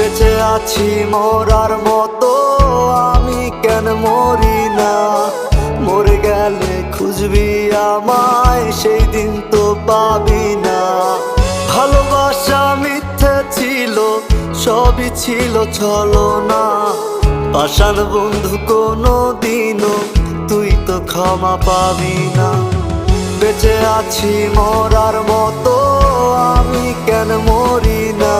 বেঁচে আছি মরার মতো, আমি কেন মরি না? মরে গেলে খুঁজবি আমায়, সেই দিন তো পাবি না। ভালোবাসা মিথ্যে ছিল, সবই ছিল ছলনা। পাষাণ বন্ধু কোনো দিনও তুই তো ক্ষমা পাবি না। বেঁচে আছি মরার মতো, আমি কেন মরি না?